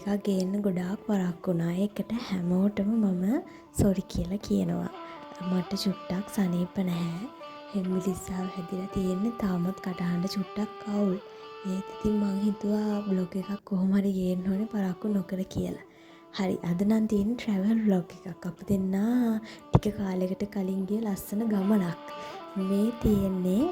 එකක් ගේන්න ගොඩාක් වරක් වුණා. ඒකට හැමෝටම මම සෝරි කියලා කියනවා. මට චුට්ටක් සනීප නැහැ. හෙම්බිරිස්සාව හැදිලා තියෙන්නේ තාමත් කටහඬ චුට්ටක් අවුල්. ඒත් ඉතින් මං හිතුවා බ්ලොග් එකක් කොහොම හරි ගේන්න ඕනේ පරක්කු නොකර කියලා. හරි අද නම් තියෙන travel vlog එකක්. අපි දෙන්නා ටික කාලයකට කලින් ගිය ලස්සන ගමනක්. මේ තියෙන්නේ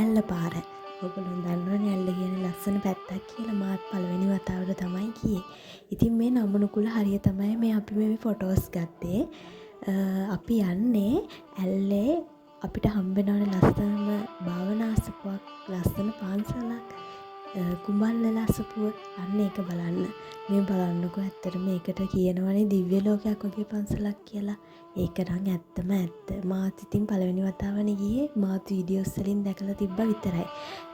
ඇල්ලපාර. ඔයගොල්ලෝ දන්නවනේ ඇල්ල කියන ලස්සන පැත්තක් කියලා. මාත් පළවෙනි වතාවට තමයි ගියේ. ඉතින් මේ නමනුකුල හරිය තමයි මේ අපි මේ ෆොටෝස් ගත්තේ. අපි යන්නේ ඇල්ලේ අපිට හම්බෙනවනේ ලස්සනම භාවනා අසපුවක්, ලස්සන පාන්සලක්, කුඹල්ලල අසපුව. අන්න ඒක බලන්න. මේ බලන්නකෝ ඇත්තටම මේකට කියනවනේ දිව්‍ය ලෝකයක් වගේ පන්සලක් කියලා. ඒක නම් ඇත්තම ඇත්ත. මාත් ඉතින් පළවෙනි වතාවනේ ගියේ. මාත් වීඩියෝස් වලින් දැකලා තිබ්බා විතරයි.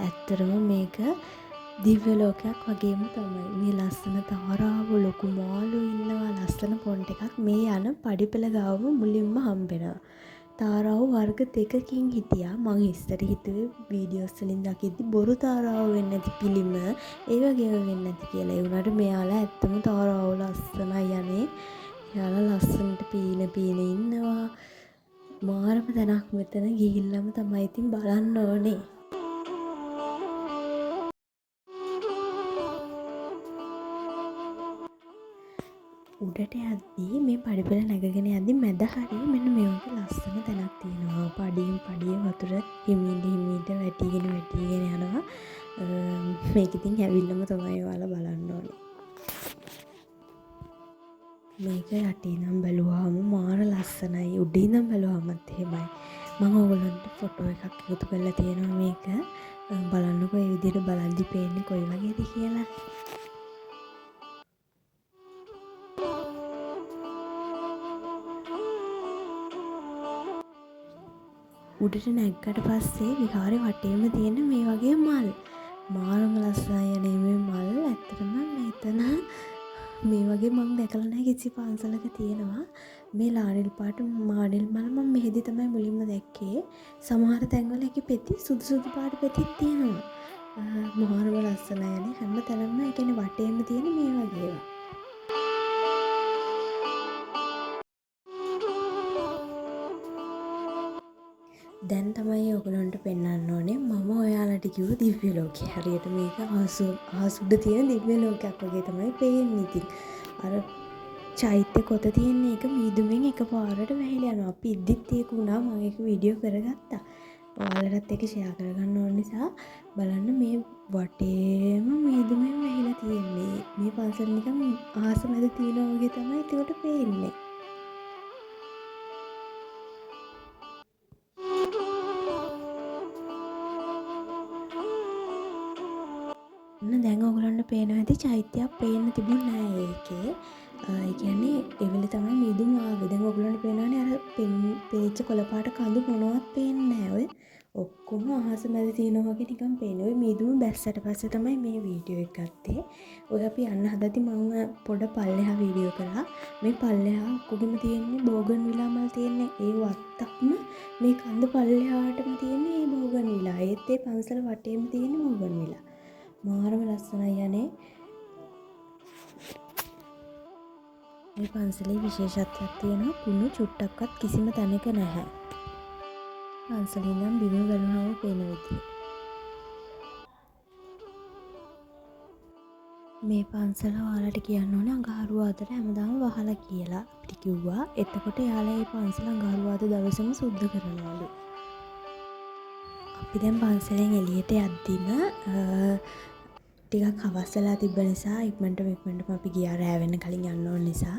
ඇත්තටම මේක දිව්‍ය ලෝකයක් වගේම තමයි. මේ ලස්සන තාරාව, ලොකු මාළු ඉන්නවා, ලස්සන පොන්ට් එකක් මේ යන පඩිපෙළ ගාවම මුලින්ම හම්බෙනවා. තාරාව වර්ග දෙකකින් හිටියා. මං ඉස්සර හිතුවේ වීඩියෝස් වලින් දකිද්දි බොරු තාරාව වෙන්නේ නැති පිළිම ඒ වගේම වෙන්නේ නැති කියලා. ඒ වුණාට මෙයාලා ඇත්තම තාරාව ලස්සනයි යන්නේ. එයාලා ලස්සනට පීන ඉන්නවා. මාරම තැනක් මෙතන ගිහිල්ලාම තමයි ඉතින් බලන්න ඕනේ. උඩට යද්දී මේ පඩිපෙළ නැගගෙන යද්දී මැද හරිය මෙන්න මේ වගේ ලස්සන තැනක් තියෙනවා. පඩියෙන් පඩිය වතුර හිමීට වැටිගෙන යනවා. මේක ඉතින් ඇවිල්ලාම තමයි ඔයාලා බලන්න ඕනේ. මේක යටින් නම් බැලුවාම මාර ලස්සනයි. උඩින් නම් බැලුවාමත් එහෙමයි. මම ඔයගොල්ලන්ට ෆොටෝ එකක් එකතු කරලා තියෙනවා මේක. බලන්නකෝ මේ විදිහට බලද්දි පේන්නේ කොයි වගේද කියලා. උඩට නැග්ගට පස්සේ විහාරේ වටේම තියෙන මේ වගේ මල්. මාරම ලස්සනයි යන්නේ මේ මල්. ඇත්තටම මෙතන මේ වගේ මම දැකලා නැහැ කිසි පන්සලක තියෙනවා. මේ ලාරිල් පාට මාඩල් මල් මම මෙහෙදි තමයි මුලින්ම දැක්කේ. සමහර තැන්වල ඒකේ පෙති සුදු පාට පෙතිත් තියෙනවා. මාරම ලස්සනයි යන්නේ හැම තැනම ඒ කියන්නේ වටේම තියෙන මේ වගේ ඒවා. දැන් තමයි ඔයගලන්ට පෙන්වන්න ඕනේ මම ඔයාලට කිව්ව දිව්‍ය ලෝකේ. හරියට මේක ආසුඩ තියෙන දිව්‍ය ලෝකයක් වගේ තමයි පේන්නේ. ඉතින් අර චෛත්‍ය කොත තියෙන එක මීදුමෙන් එකපාරට වැහිලා යනවා. අපි ඉද්දිත් ඒක වුණා. මම ඒක වීඩියෝ කරගත්තා. ඔයාලටත් ඒක ෂෙයා කරගන්න ඕන නිසා බලන්න මේ වටේම මීදුමෙන් වැහිලා තියෙන්නේ. මේ පන්සල නිකන් ආස මැද තියෙනවා වගේ තමයි ඒකට පේන්නේ. දැන් ඔයගලන්ට පේනවා ඇති චෛත්‍යයක් පේන්න තිබුණ නෑ ඒකේ. ඒ කියන්නේ ඒ වෙලේ තමයි මීදුම් ආවේ. දැන් ඔයගලන්ට පේනවානේ අර පේච්ච කොළපාට කඳු මොනවත් පේන්නේ නෑ. ඔය ඔක්කොම අහස මැද තියෙනවා වගේ නිකන් පේන්නේ. ඔය මීදුම බැස්සට පස්සේ තමයි මේ වීඩියෝ එක ගත්තේ. ඔය අපි යන්න හදද්දි මම පොඩ පල්ලෙහා වීඩියෝ කරා. මේ පල්ලෙහා ඔක්කොගෙම තියෙන්නේ බෝගන් විලා මල් තියෙන්නේ. ඒ වත්තක්ම මේ කඳ පල්ලෙහාටම තියෙන්නේ මේ බෝගන් විලා. ඒත් ඒ පන්සල වටේම තියෙන්නේ බෝගන් විලා. මාරම ලස්සනයි යන්නේ. මේ පන්සලේ විශේෂත්වයක් තියෙනවා. කුණු චුට්ටක්වත් කිසිම තැනක නැහැ. පන්සලේ නම් බිම බැලුනම පේන විදිය. මේ පන්සල ඔයාලට කියන්න ඕනේ අඟහරුවාදට හැමදාම වහලා කියලා අපිට කිව්වා. එතකොට යාළුවා මේ පන්සල අඟහරුවාද දවසම සුද්ධ කරනවලු. අපි දැන් පන්සලෙන් එළියට යද්දිම ටිකක් හවස් වෙලා තිබ්බ නිසා ඉක්මනටම අපි ගියා රෑ වෙන්න කලින් යන්න ඕන නිසා.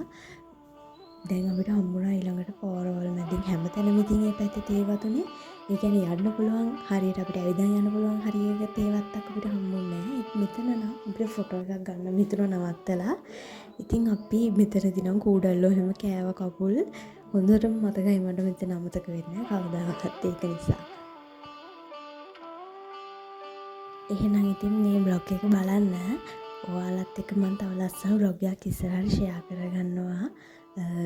දැන් අපිට හම්බුණා ඊළඟට පාරවල් මැදින් හැමතැනම ඉතින් මේ පැත්තේ තේවතුනේ. ඒ කියන්නේ යන්න පුළුවන් හරියට අපිට ඇවිදන් යන්න පුළුවන් හරියට තේවත්තක් අපිට හම්බුන්නේ නැහැ. මෙතන නම් අපිට ෆොටෝ එකක් ගන්න මෙතන නවත්තලා. ඉතින් අපි මෙතනදී නම් කූඩල්ලෝ එහෙම කෑව කකුල් හොඳටම මතකයි මට මෙතන අමතක වෙන්නේ නැහැ කවදාවත් ඒක නිසා. එහෙනම් ඉතින් මේ බ්ලොග් එක බලන්න. ඔයාලත් එක්ක මම තව ලස්සන බ්ලොග් එකක් ඉස්සරහට ෂෙයා කරගන්නවා.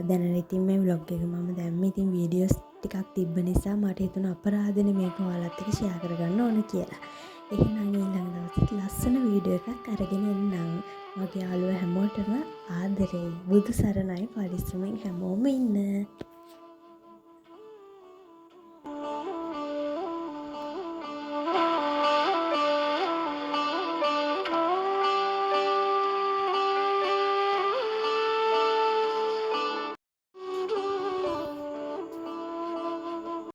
දැනට ඉතින් මේ බ්ලොග් එක මම දැම්මේ ඉතින් වීඩියෝස් ටිකක් තිබ්බ නිසා මට හිතුණා අපරාධනේ මේක ඔයාලත් එක්ක ෂෙයා කරගන්න ඕන කියලා. එහෙනම් ඊළඟ දවසේ ලස්සන වීඩියෝ එකක් අරගෙන එන්නම්. මගේ යාළුවෝ හැමෝටම ආදරේ. බුදු සරණයි පරිස්සමෙන් හැමෝම ඉන්න.